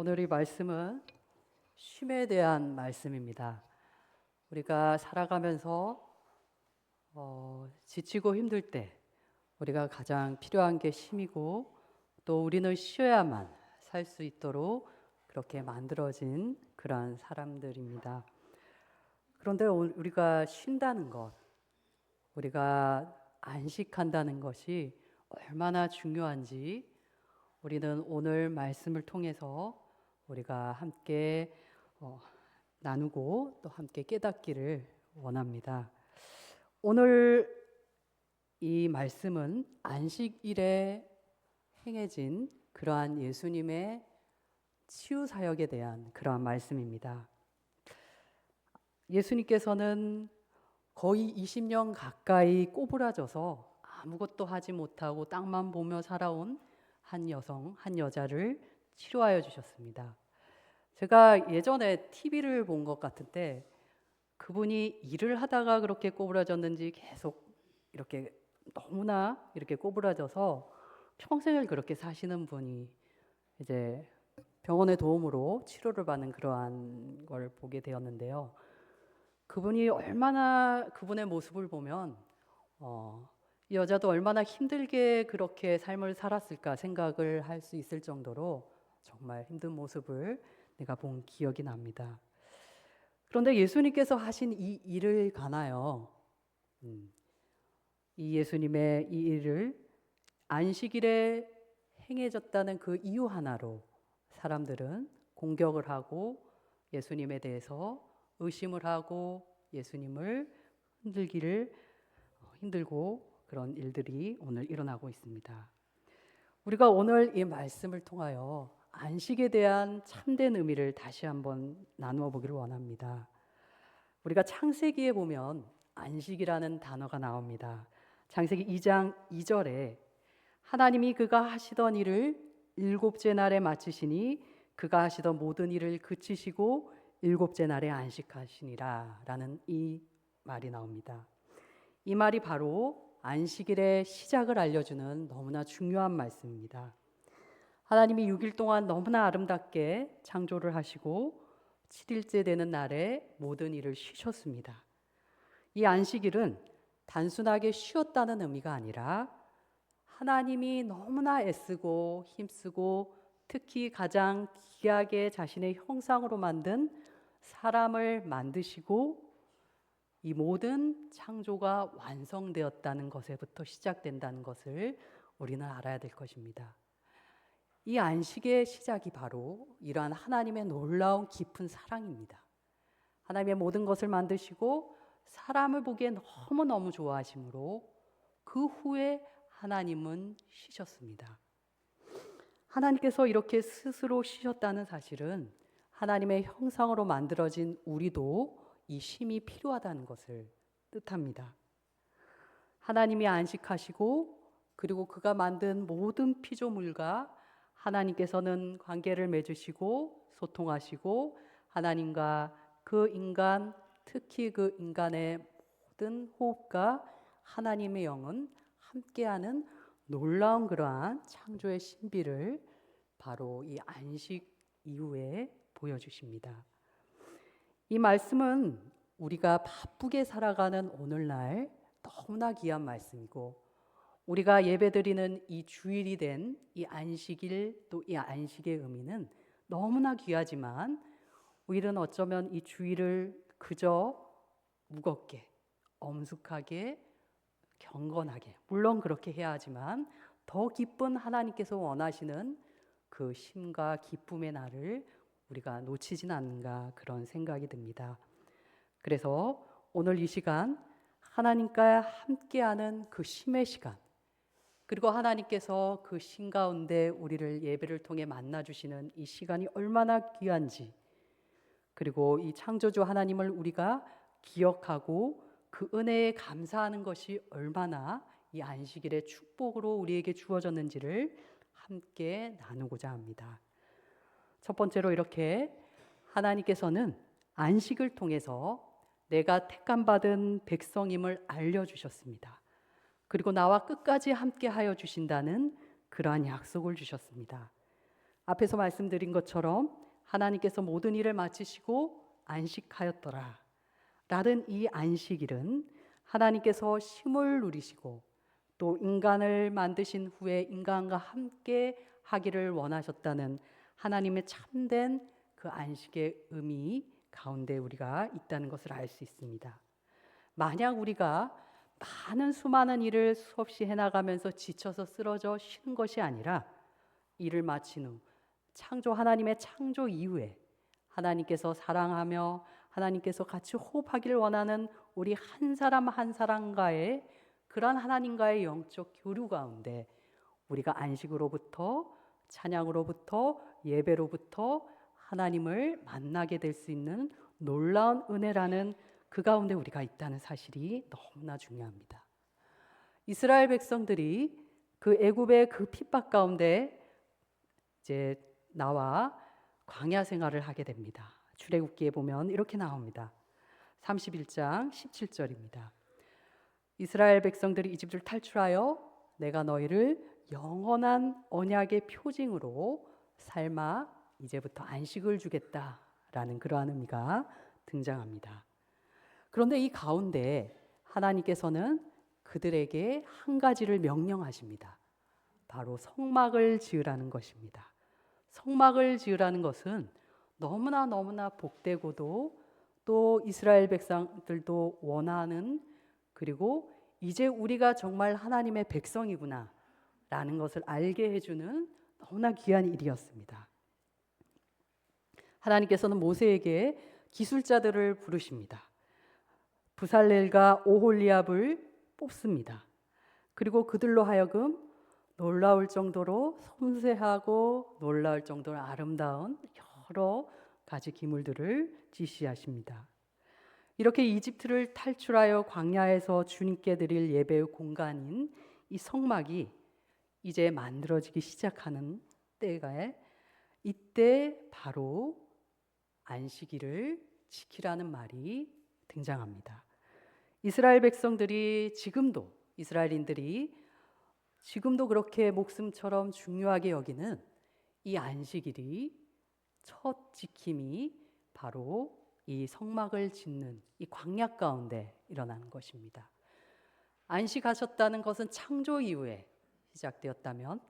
오늘 이 말씀은 쉼에 대한 말씀입니다. 우리가 살아가면서 지치고 힘들 때 우리가 가장 필요한 게 쉼이고, 또 우리는 쉬어야만 살 수 있도록 그렇게 만들어진 그러한 사람들입니다. 그런데 우리가 쉰다는 것, 우리가 안식한다는 것이 얼마나 중요한지 우리는 오늘 말씀을 통해서 우리가 함께 나누고 또 함께 깨닫기를 원합니다. 오늘 이 말씀은 안식일에 행해진 그러한 예수님의 치유 사역에 대한 그러한 말씀입니다. 예수님께서는 거의 20년 가까이 꼬부라져서 아무것도 하지 못하고 땅만 보며 살아온 한 여성, 한 여자를 치료하여 주셨습니다. 제가 예전에 TV를 본 것 같은데 그분이 일을 하다가 그렇게 꼬부라졌는지 계속 이렇게 너무나 이렇게 꼬부라져서 평생을 그렇게 사시는 분이 이제 병원의 도움으로 치료를 받는 그러한 걸 보게 되었는데요. 그분이 얼마나, 그분의 모습을 보면 이 여자도 얼마나 힘들게 그렇게 삶을 살았을까 생각을 할 수 있을 정도로 정말 힘든 모습을 내가 본 기억이 납니다. 그런데 예수님께서 하신 이 일을 가나요? 이 예수님의 이 일을 안식일에 행해졌다는 그 이유 하나로 사람들은 공격을 하고 예수님에 대해서 의심을 하고 예수님을 힘들고 그런 일들이 오늘 일어나고 있습니다. 우리가 오늘 이 말씀을 통하여 안식에 대한 참된 의미를 다시 한번 나누어 보기를 원합니다. 우리가 창세기에 보면 안식이라는 단어가 나옵니다. 창세기 2장 2절에 하나님이 그가 하시던 일을 일곱째 날에 마치시니 그가 하시던 모든 일을 그치시고 일곱째 날에 안식하시니라 라는 이 말이 나옵니다. 이 말이 바로 안식일의 시작을 알려주는 너무나 중요한 말씀입니다. 하나님이 6일 동안 너무나 아름답게 창조를 하시고 7일째 되는 날에 모든 일을 쉬셨습니다. 이 안식일은 단순하게 쉬었다는 의미가 아니라 하나님이 너무나 애쓰고 힘쓰고 특히 가장 귀하게 자신의 형상으로 만든 사람을 만드시고 이 모든 창조가 완성되었다는 것에부터 시작된다는 것을 우리는 알아야 될 것입니다. 이 안식의 시작이 바로 이러한 하나님의 놀라운 깊은 사랑입니다. 하나님의 모든 것을 만드시고 사람을 보기에 너무너무 좋아하심으로 그 후에 하나님은 쉬셨습니다. 하나님께서 이렇게 스스로 쉬셨다는 사실은 하나님의 형상으로 만들어진 우리도 이 쉼이 필요하다는 것을 뜻합니다. 하나님이 안식하시고 그리고 그가 만든 모든 피조물과 하나님께서는 관계를 맺으시고 소통하시고 하나님과 그 인간, 특히 그 인간의 모든 호흡과 하나님의 영은 함께하는 놀라운 그러한 창조의 신비를 바로 이 안식 이후에 보여주십니다. 이 말씀은 우리가 바쁘게 살아가는 오늘날 너무나 귀한 말씀이고, 우리가 예배드리는 이 주일이 된 이 안식일, 또 이 안식의 의미는 너무나 귀하지만 우리는 어쩌면 이 주일을 그저 무겁게, 엄숙하게, 경건하게, 물론 그렇게 해야 하지만 더 기쁜 하나님께서 원하시는 그 쉼과 기쁨의 날을 우리가 놓치진 않는가 그런 생각이 듭니다. 그래서 오늘 이 시간 하나님과 함께하는 그 쉼의 시간, 그리고 하나님께서 그 쉼 가운데 우리를 예배를 통해 만나주시는 이 시간이 얼마나 귀한지, 그리고 이 창조주 하나님을 우리가 기억하고 그 은혜에 감사하는 것이 얼마나 이 안식일의 축복으로 우리에게 주어졌는지를 함께 나누고자 합니다. 첫 번째로 이렇게 하나님께서는 안식을 통해서 내가 택함받은 백성임을 알려주셨습니다. 그리고 나와 끝까지 함께 하여 주신다는 그러한 약속을 주셨습니다. 앞에서 말씀드린 것처럼 하나님께서 모든 일을 마치시고 안식하였더라 라는 이 안식일은 하나님께서 쉼을 누리시고 또 인간을 만드신 후에 인간과 함께 하기를 원하셨다는 하나님의 참된 그 안식의 의미 가운데 우리가 있다는 것을 알 수 있습니다. 만약 우리가 많은 수많은 일을 수없이 해나가면서 지쳐서 쓰러져 쉬는 것이 아니라 일을 마친 후 하나님의 창조 이후에 하나님께서 사랑하며 하나님께서 같이 호흡하기를 원하는 우리 한 사람 한 사람과의 그러한 하나님과의 영적 교류 가운데 우리가 안식으로부터 찬양으로부터 예배로부터 하나님을 만나게 될 수 있는 놀라운 은혜라는 그 가운데 우리가 있다는 사실이 너무나 중요합니다. 이스라엘 백성들이 그 애굽의 그 핍박 가운데 이제 나와 광야 생활을 하게 됩니다. 출애굽기에 보면 이렇게 나옵니다. 31장 17절입니다. 이스라엘 백성들이 이집트를 탈출하여 내가 너희를 영원한 언약의 표징으로 삶아 이제부터 안식을 주겠다라는 그러한 의미가 등장합니다. 그런데 이 가운데 하나님께서는 그들에게 한 가지를 명령하십니다. 바로 성막을 지으라는 것입니다. 성막을 지으라는 것은 너무나 복되고도 또 이스라엘 백성들도 원하는, 그리고 이제 우리가 정말 하나님의 백성이구나 라는 것을 알게 해주는 너무나 귀한 일이었습니다. 하나님께서는 모세에게 기술자들을 부르십니다. 부살렐과 오홀리압을 뽑습니다. 그리고 그들로 하여금 놀라울 정도로 섬세하고 놀라울 정도로 아름다운 여러 가지 기물들을 지시하십니다. 이렇게 이집트를 탈출하여 광야에서 주님께 드릴 예배의 공간인 이 성막이 이제 만들어지기 시작하는 때에 이때 바로 안식일을 지키라는 말이 등장합니다. 이스라엘 백성들이 이스라엘인들이 지금도 그렇게 목숨처럼 중요하게 여기는 이 안식일이 첫 지킴이 바로 이 성막을 짓는 이 광야 가운데 일어나는 것입니다. 안식하셨다는 것은 창조 이후에 시작되었다면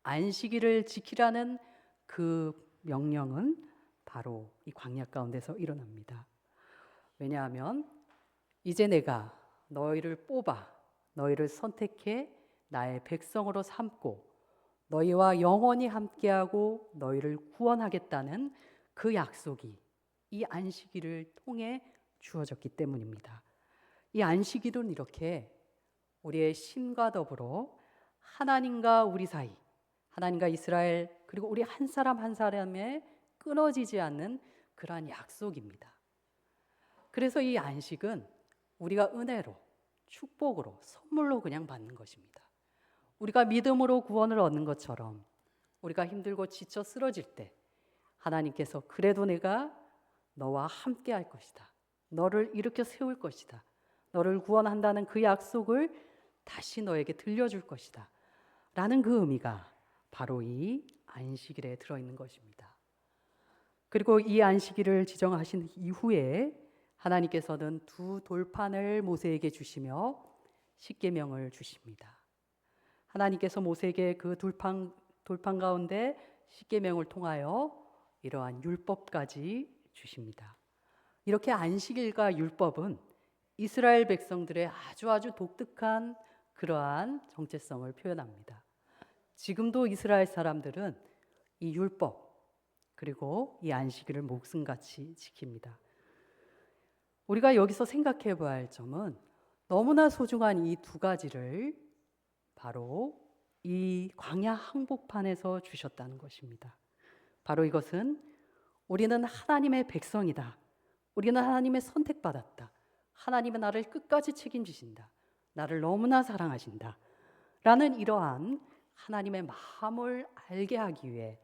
안식일을 지키라는 그 명령은 바로 이 광야 가운데서 일어납니다. 왜냐하면 이제 내가 너희를 뽑아 너희를 선택해 나의 백성으로 삼고 너희와 영원히 함께하고 너희를 구원하겠다는 그 약속이 이 안식일을 통해 주어졌기 때문입니다. 이 안식일은 이렇게 우리의 신과 더불어 하나님과 우리 사이, 하나님과 이스라엘 그리고 우리 한 사람 한 사람의 끊어지지 않는 그러한 약속입니다. 그래서 이 안식은 우리가 은혜로, 축복으로, 선물로 그냥 받는 것입니다. 우리가 믿음으로 구원을 얻는 것처럼 우리가 힘들고 지쳐 쓰러질 때 하나님께서 그래도 내가 너와 함께 할 것이다. 너를 일으켜 세울 것이다. 너를 구원한다는 그 약속을 다시 너에게 들려줄 것이다. 라는 그 의미가 바로 이 안식일에 들어있는 것입니다. 그리고 이 안식일을 지정하신 이후에 하나님께서는 두 돌판을 모세에게 주시며 십계명을 주십니다. 하나님께서 모세에게 그 돌판 가운데 십계명을 통하여 이러한 율법까지 주십니다. 이렇게 안식일과 율법은 이스라엘 백성들의 아주 독특한 그러한 정체성을 표현합니다. 지금도 이스라엘 사람들은 이 율법 그리고 이 안식일을 목숨같이 지킵니다. 우리가 여기서 생각해 봐야 할 점은 너무나 소중한 이 두 가지를 바로 이 광야 항복판에서 주셨다는 것입니다. 바로 이것은 우리는 하나님의 백성이다. 우리는 하나님의 선택받았다. 하나님은 나를 끝까지 책임지신다. 나를 너무나 사랑하신다. 라는 이러한 하나님의 마음을 알게 하기 위해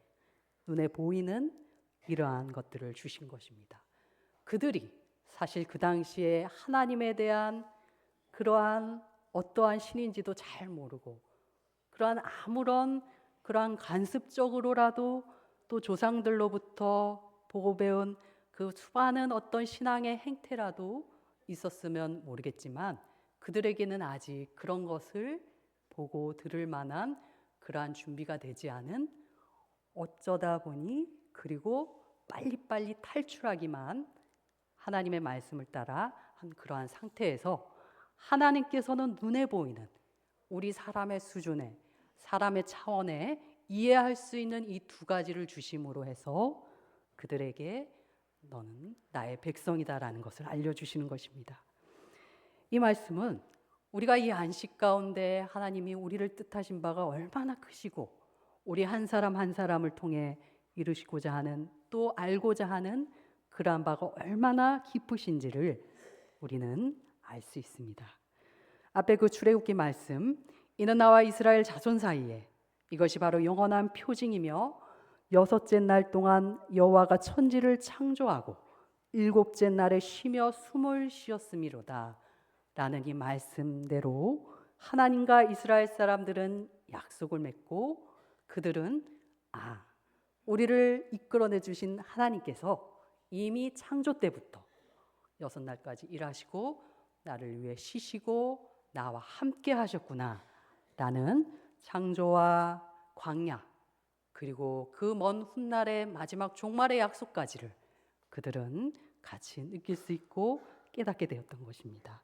눈에 보이는 이러한 것들을 주신 것입니다. 그들이 사실 그 당시에 하나님에 대한 그러한 어떠한 신인지도 잘 모르고 그러한 아무런 그러한 간습적으로라도 또 조상들로부터 보고 배운 그 수많은 어떤 신앙의 행태라도 있었으면 모르겠지만 그들에게는 아직 그런 것을 보고 들을 만한 그러한 준비가 되지 않은, 어쩌다 보니 그리고 빨리빨리 탈출하기만 하나님의 말씀을 따라 한 그러한 상태에서 하나님께서는 눈에 보이는 우리 사람의 수준에, 사람의 차원에 이해할 수 있는 이 두 가지를 주심으로 해서 그들에게 너는 나의 백성이다라는 것을 알려주시는 것입니다. 이 말씀은 우리가 이 안식 가운데 하나님이 우리를 뜻하신 바가 얼마나 크시고 우리 한 사람 한 사람을 통해 이루시고자 하는, 또 알고자 하는 그러한 바가 얼마나 깊으신지를 우리는 알 수 있습니다. 앞에 그 출애굽기 말씀, 이는 나와 이스라엘 자손 사이에 이것이 바로 영원한 표징이며 여섯째 날 동안 여호와가 천지를 창조하고 일곱째 날에 쉬며 숨을 쉬었음이로다 라는 이 말씀대로 하나님과 이스라엘 사람들은 약속을 맺고 그들은 우리를 이끌어내 주신 하나님께서 이미 창조 때부터 여섯 날까지 일하시고 나를 위해 쉬시고 나와 함께 하셨구나 라는 창조와 광야, 그리고 그 먼 훗날의 마지막 종말의 약속까지를 그들은 같이 느낄 수 있고 깨닫게 되었던 것입니다.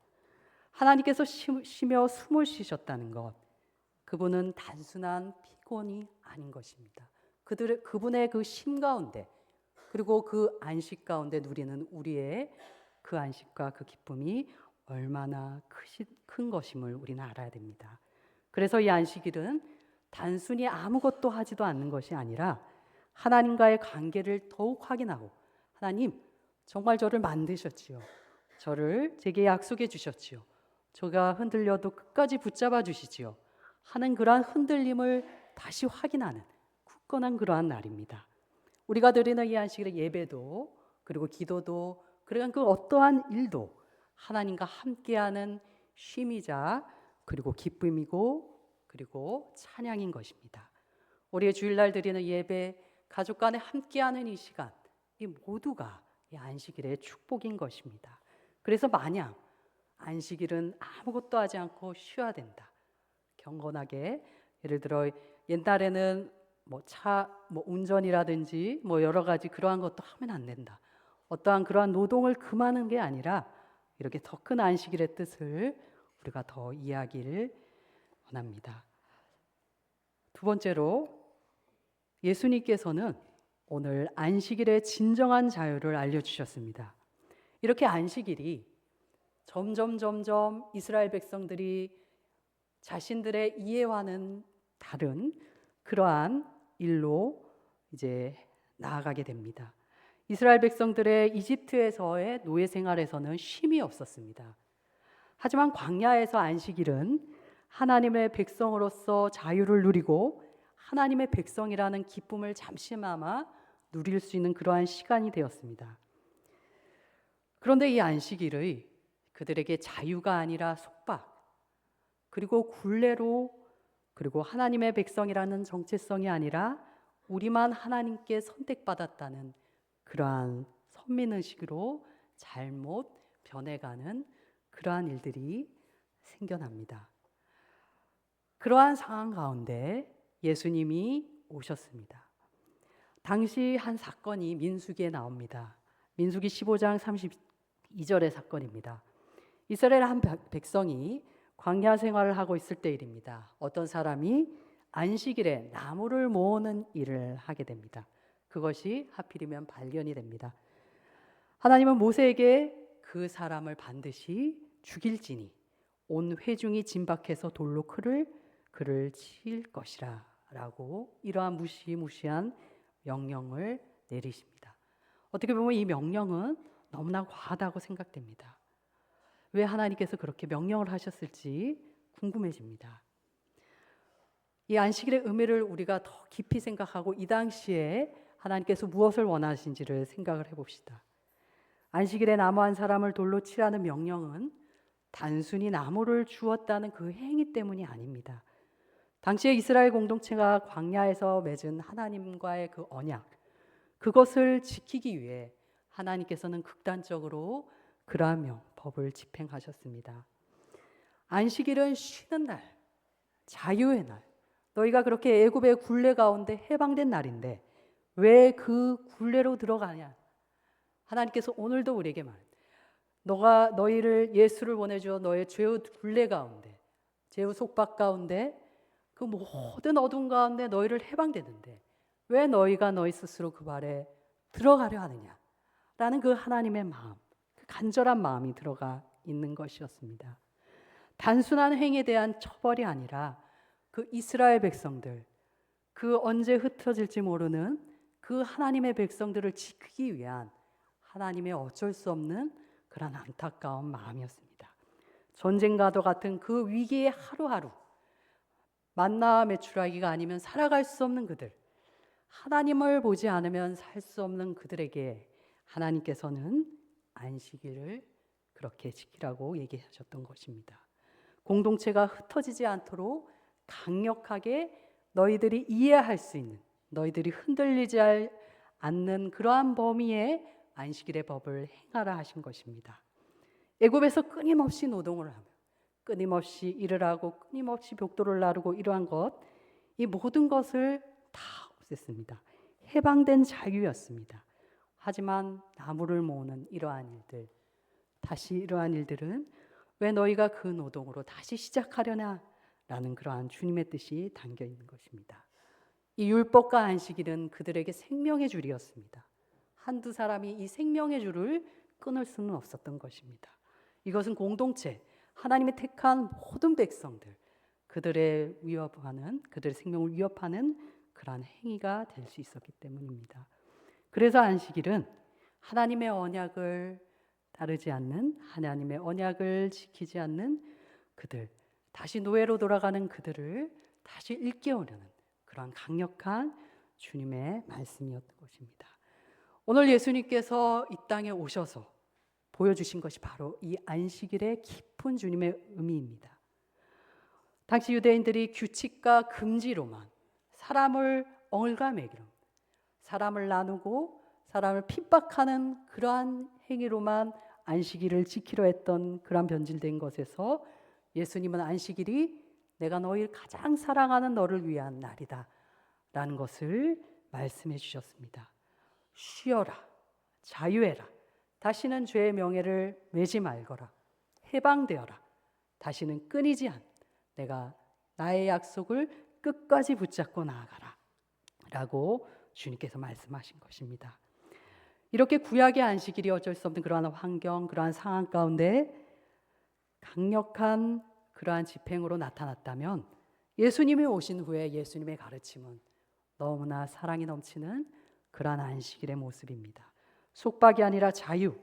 하나님께서 쉬며 숨을 쉬셨다는 것, 그분은 단순한 피곤이 아닌 것입니다. 그분의 그 쉼 가운데, 그리고 그 안식 가운데 누리는 우리의 그 안식과 그 기쁨이 얼마나 큰 것임을 우리는 알아야 됩니다. 그래서 이 안식일은 단순히 아무것도 하지도 않는 것이 아니라 하나님과의 관계를 더욱 확인하고, 하나님 정말 저를 만드셨지요, 저를 제게 약속해 주셨지요, 제가 흔들려도 끝까지 붙잡아 주시지요 하는 그러한 흔들림을 다시 확인하는 굳건한 그러한 날입니다. 우리가 드리는 이 안식일의 예배도, 그리고 기도도, 그러한 그 어떠한 일도 하나님과 함께하는 쉼이자 그리고 기쁨이고 그리고 찬양인 것입니다. 우리의 주일날 드리는 예배, 가족 간에 함께하는 이 시간, 이 모두가 이 안식일의 축복인 것입니다. 그래서 마냥 안식일은 아무것도 하지 않고 쉬어야 된다, 경건하게, 예를 들어 옛날에는 운전이라든지 여러 가지 그러한 것도 하면 안 된다, 어떠한 그러한 노동을 금하는 게 아니라 이렇게 더 큰 안식일의 뜻을 우리가 더 이해하기를 원합니다. 두 번째로, 예수님께서는 오늘 안식일의 진정한 자유를 알려주셨습니다. 이렇게 안식일이 점점 이스라엘 백성들이 자신들의 이해와는 다른 그러한 일로 이제 나아가게 됩니다. 이스라엘 백성들의 이집트에서의 노예 생활에서는 쉼이 없었습니다. 하지만 광야에서 안식일은 하나님의 백성으로서 자유를 누리고 하나님의 백성이라는 기쁨을 잠시나마 누릴 수 있는 그러한 시간이 되었습니다. 그런데 이 안식일의 그들에게 자유가 아니라 속박, 그리고 굴레로, 그리고 하나님의 백성이라는 정체성이 아니라 우리만 하나님께 선택받았다는 그러한 선민의식으로 잘못 변해가는 그러한 일들이 생겨납니다. 그러한 상황 가운데 예수님이 오셨습니다. 당시 한 사건이 민수기에 나옵니다. 민수기 15장 32절의 사건입니다. 이스라엘 한 백성이 광야 생활을 하고 있을 때 일입니다. 어떤 사람이 안식일에 나무를 모으는 일을 하게 됩니다. 그것이 하필이면 발견이 됩니다. 하나님은 모세에게 그 사람을 반드시 죽일지니 온 회중이 진박해서 돌로 그를 칠 것이라 라고 이러한 무시무시한 명령을 내리십니다. 어떻게 보면 이 명령은 너무나 과하다고 생각됩니다. 왜 하나님께서 그렇게 명령을 하셨을지 궁금해집니다. 이 안식일의 의미를 우리가 더 깊이 생각하고 이 당시에 하나님께서 무엇을 원하신지를 생각을 해봅시다. 안식일에 나무 한 사람을 돌로 치라는 명령은 단순히 나무를 주었다는 그 행위 때문이 아닙니다. 당시에 이스라엘 공동체가 광야에서 맺은 하나님과의 그 언약, 그것을 지키기 위해 하나님께서는 극단적으로 그러한 법을 집행하셨습니다. 안식일은 쉬는 날, 자유의 날. 너희가 그렇게 애굽의 굴레 가운데 해방된 날인데 왜 그 굴레로 들어가냐? 하나님께서 오늘도 우리에게 너희를 예수를 보내주어 너의 죄의 굴레 가운데, 죄의 속박 가운데, 그 모든 어둠 가운데 너희를 해방되는데 왜 너희가 너희 스스로 그 발에 들어가려 하느냐? 라는 그 하나님의 마음, 그 간절한 마음이 들어가 있는 것이었습니다. 단순한 행위에 대한 처벌이 아니라 그 이스라엘 백성들, 그 언제 흩어질지 모르는 그 하나님의 백성들을 지키기 위한 하나님의 어쩔 수 없는 그런 안타까운 마음이었습니다. 전쟁과도 같은 그 위기의 하루하루, 만나와 메추라기가 아니면 살아갈 수 없는 그들, 하나님을 보지 않으면 살 수 없는 그들에게 하나님께서는 안식일을 그렇게 지키라고 얘기하셨던 것입니다. 공동체가 흩어지지 않도록 강력하게 너희들이 이해할 수 있는, 너희들이 흔들리지 않는 그러한 범위의 안식일의 법을 행하라 하신 것입니다. 애굽에서 끊임없이 노동을 하며 끊임없이 일을 하고 끊임없이 벽돌을 나르고 이러한 것, 이 모든 것을 다 없앴습니다. 해방된 자유였습니다. 하지만 나무를 모으는 이러한 일들, 다시 이러한 일들은 왜 너희가 그 노동으로 다시 시작하려나? 라는 그러한 주님의 뜻이 담겨 있는 것입니다. 이 율법과 안식일은 그들에게 생명의 줄이었습니다. 한두 사람이 이 생명의 줄을 끊을 수는 없었던 것입니다. 이것은 공동체, 하나님의 택한 모든 백성들, 그들의 생명을 위협하는 그러한 행위가 될 수 있었기 때문입니다. 그래서 안식일은 하나님의 언약을 따르지 않는, 하나님의 언약을 지키지 않는 그들, 다시 노예로 돌아가는 그들을 다시 일깨우려는 그러한 강력한 주님의 말씀이었던 것입니다. 오늘 예수님께서 이 땅에 오셔서 보여주신 것이 바로 이 안식일의 깊은 주님의 의미입니다. 당시 유대인들이 규칙과 금지로만 사람을 엉을가매기로, 사람을 나누고 사람을 핍박하는 그러한 행위로만 안식일을 지키려 했던 그러한 변질된 것에서 예수님은 안식일이 내가 너희를 가장 사랑하는 너를 위한 날이다 라는 것을 말씀해 주셨습니다. 쉬어라, 자유해라, 다시는 죄의 명예를 매지 말거라, 해방되어라, 다시는 끊이지 않, 내가 나의 약속을 끝까지 붙잡고 나아가라 라고 주님께서 말씀하신 것입니다. 이렇게 구약의 안식일이 어쩔 수 없는 그러한 환경, 그러한 상황 가운데 강력한 그러한 집행으로 나타났다면 예수님이 오신 후에 예수님의 가르침은 너무나 사랑이 넘치는 그러한 안식일의 모습입니다. 속박이 아니라 자유,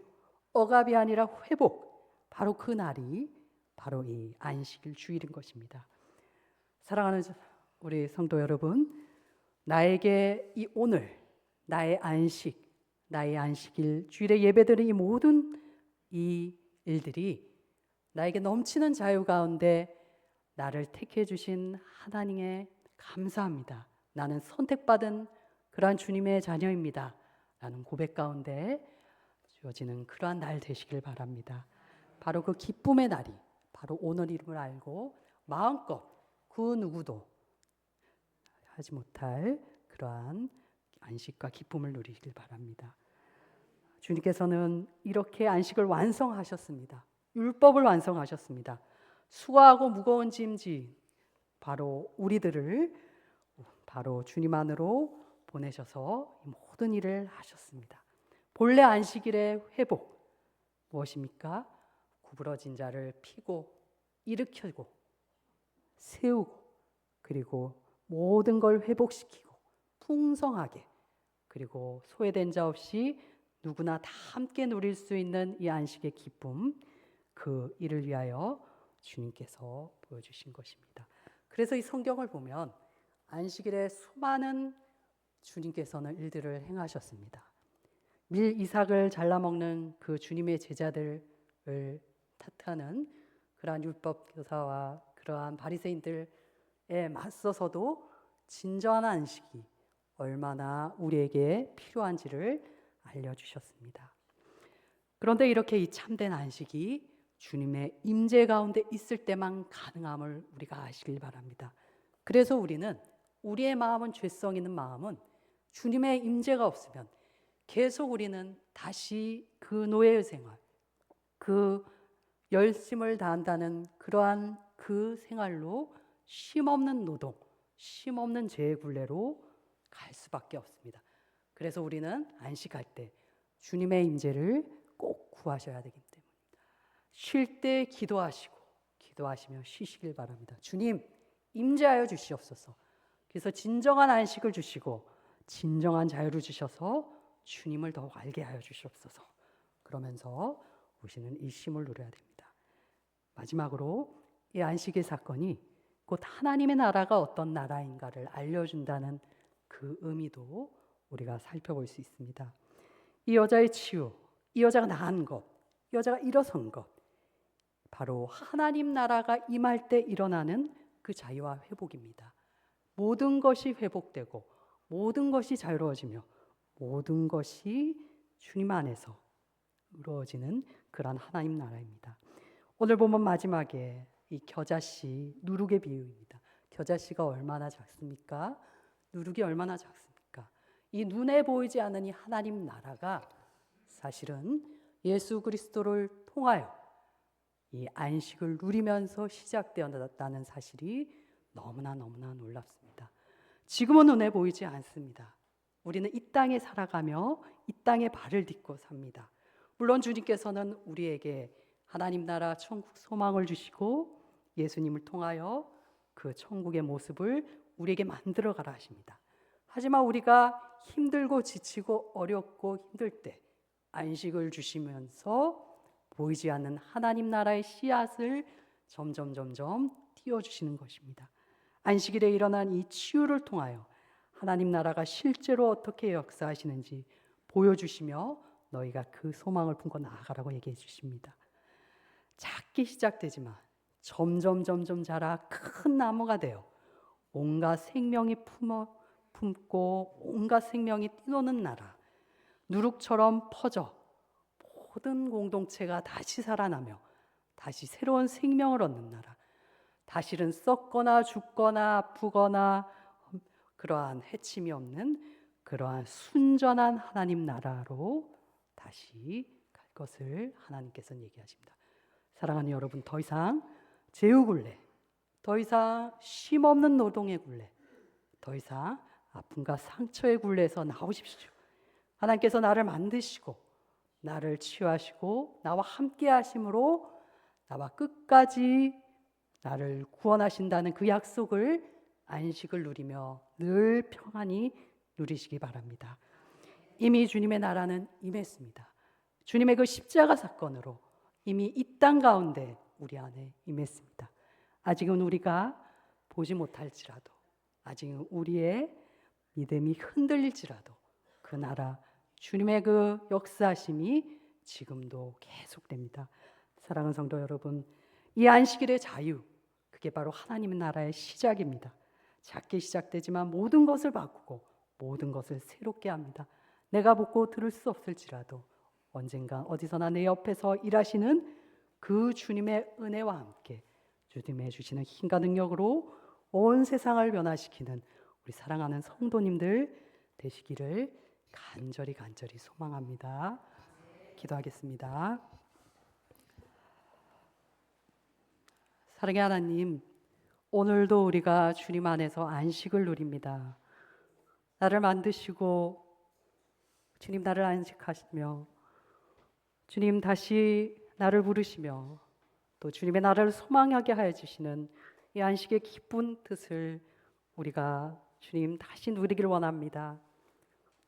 억압이 아니라 회복, 바로 그 날이 바로 이 안식일 주일인 것입니다. 사랑하는 우리 성도 여러분, 나에게 이 오늘 나의 안식일 주일에 예배드리는 이 모든 이 일들이 나에게 넘치는 자유 가운데 나를 택해 주신 하나님에 감사합니다. 나는 선택받은 그러한 주님의 자녀입니다. 라는 고백 가운데 주어지는 그러한 날 되시길 바랍니다. 바로 그 기쁨의 날이 바로 오늘임을 알고 마음껏 그 누구도 하지 못할 그러한 안식과 기쁨을 누리길 바랍니다. 주님께서는 이렇게 안식을 완성하셨습니다. 율법을 완성하셨습니다. 수고하고 무거운 짐진 바로 우리들을 바로 주님 안으로 보내셔서 모든 일을 하셨습니다. 본래 안식일의 회복 무엇입니까? 구부러진 자를 피고 일으키고 세우고 그리고 모든 걸 회복시키고 풍성하게 그리고 소외된 자 없이 누구나 다 함께 누릴 수 있는 이 안식의 기쁨, 그 일을 위하여 주님께서 보여주신 것입니다. 그래서 이 성경을 보면 안식일에 수많은 주님께서는 일들을 행하셨습니다. 밀 이삭을 잘라먹는 그 주님의 제자들을 탓하는 그러한 율법 교사와 그러한 바리새인들의 맞서서도 진정한 안식이 얼마나 우리에게 필요한지를 알려주셨습니다. 그런데 이렇게 이 참된 안식이 주님의 임재 가운데 있을 때만 가능함을 우리가 아시길 바랍니다. 그래서 우리는 우리의 마음은 죄성 있는 마음은 주님의 임재가 없으면 계속 우리는 다시 그 노예의 생활, 그 열심을 다한다는 그러한 그 생활로 쉼없는 노동, 쉼없는 죄의 굴레로 갈 수밖에 없습니다. 그래서 우리는 안식할 때 주님의 임재를 꼭 구하셔야 되기 때문입니다. 쉴 때 기도하시며 쉬시길 바랍니다. 주님, 임재하여 주시옵소서. 그래서 진정한 안식을 주시고 진정한 자유를 주셔서 주님을 더욱 알게 하여 주시옵소서. 그러면서 우리는 이 쉼을 누려야 됩니다. 마지막으로 이 안식의 사건이 곧 하나님의 나라가 어떤 나라인가를 알려준다는 그 의미도 우리가 살펴볼 수 있습니다. 이 여자의 치유, 이 여자가 나은 것, 이 여자가 일어선 것, 바로 하나님 나라가 임할 때 일어나는 그 자유와 회복입니다. 모든 것이 회복되고 모든 것이 자유로워지며 모든 것이 주님 안에서 이루어지는 그런 하나님 나라입니다. 오늘 보면 마지막에 이 겨자씨, 누룩의 비유입니다. 겨자씨가 얼마나 작습니까? 누룩이 얼마나 작습니까? 이 눈에 보이지 않는 이 하나님 나라가 사실은 예수 그리스도를 통하여 이 안식을 누리면서 시작되었다는 사실이 너무나 놀랍습니다. 지금은 눈에 보이지 않습니다. 우리는 이 땅에 살아가며 이 땅에 발을 딛고 삽니다. 물론 주님께서는 우리에게 하나님 나라 천국 소망을 주시고 예수님을 통하여 그 천국의 모습을 우리에게 만들어 가라 하십니다. 하지만 우리가 힘들고 지치고 어렵고 힘들 때 안식을 주시면서 보이지 않는 하나님 나라의 씨앗을 점점 띄워주시는 것입니다. 안식일에 일어난 이 치유를 통하여 하나님 나라가 실제로 어떻게 역사하시는지 보여주시며 너희가 그 소망을 품고 나아가라고 얘기해 주십니다. 작게 시작되지만 점점 자라 큰 나무가 되어 온갖 생명이 품고 온갖 생명이 뛰노는 나라, 누룩처럼 퍼져 모든 공동체가 다시 살아나며 다시 새로운 생명을 얻는 나라, 다시는 썩거나 죽거나 아프거나 그러한 해침이 없는 그러한 순전한 하나님 나라로 다시 갈 것을 하나님께서는 얘기하십니다. 사랑하는 여러분, 더 이상 제후굴레, 더 이상 쉼없는 노동의 굴레, 더 이상 아픔과 상처의 굴레에서 나오십시오. 하나님께서 나를 만드시고 나를 치유하시고 나와 함께 하심으로 나와 끝까지 나를 구원하신다는 그 약속을 안식을 누리며 늘 평안히 누리시기 바랍니다. 이미 주님의 나라는 임했습니다. 주님의 그 십자가 사건으로 이미 이 땅 가운데 우리 안에 임했습니다. 아직은 우리가 보지 못할지라도, 아직은 우리의 믿음이 흔들릴지라도 그 나라 주님의 그 역사하심이 지금도 계속됩니다. 사랑하는 성도 여러분, 이 안식일의 자유, 그게 바로 하나님의 나라의 시작입니다. 작게 시작되지만 모든 것을 바꾸고 모든 것을 새롭게 합니다. 내가 보고 들을 수 없을지라도 언젠가 어디서나 내 옆에서 일하시는 그 주님의 은혜와 함께 주님의 주시는 힘과 능력으로 온 세상을 변화시키는 우리 사랑하는 성도님들 되시기를 간절히 소망합니다. 기도하겠습니다. 사랑의 하나님, 오늘도 우리가 주님 안에서 안식을 누립니다. 나를 만드시고 주님 나를 안식하시며 주님 다시 나를 부르시며 또 주님의 나라를 소망하게 하여 주시는 이 안식의 기쁜 뜻을 우리가 주님 다시 누리길 원합니다.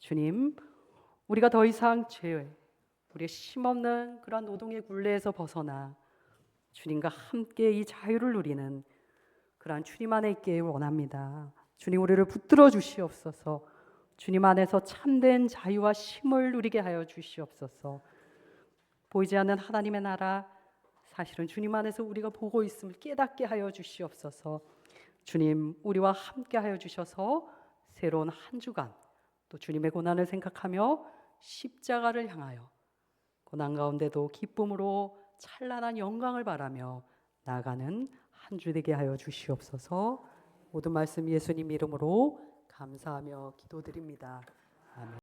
주님, 우리가 더 이상 죄, 우리의 쉼없는 그런 노동의 굴레에서 벗어나 주님과 함께 이 자유를 누리는 그러한 주님 안에 있기를 원합니다. 주님, 우리를 붙들어 주시옵소서. 주님 안에서 참된 자유와 쉼을 누리게 하여 주시옵소서. 보이지 않는 하나님의 나라, 사실은 주님 안에서 우리가 보고 있음을 깨닫게 하여 주시옵소서. 주님 우리와 함께 하여 주셔서 새로운 한 주간 또 주님의 고난을 생각하며 십자가를 향하여 고난 가운데도 기쁨으로 찬란한 영광을 바라며 나아가는 한 주 되게 하여 주시옵소서. 모든 말씀 예수님 이름으로 감사하며 기도드립니다. 아멘.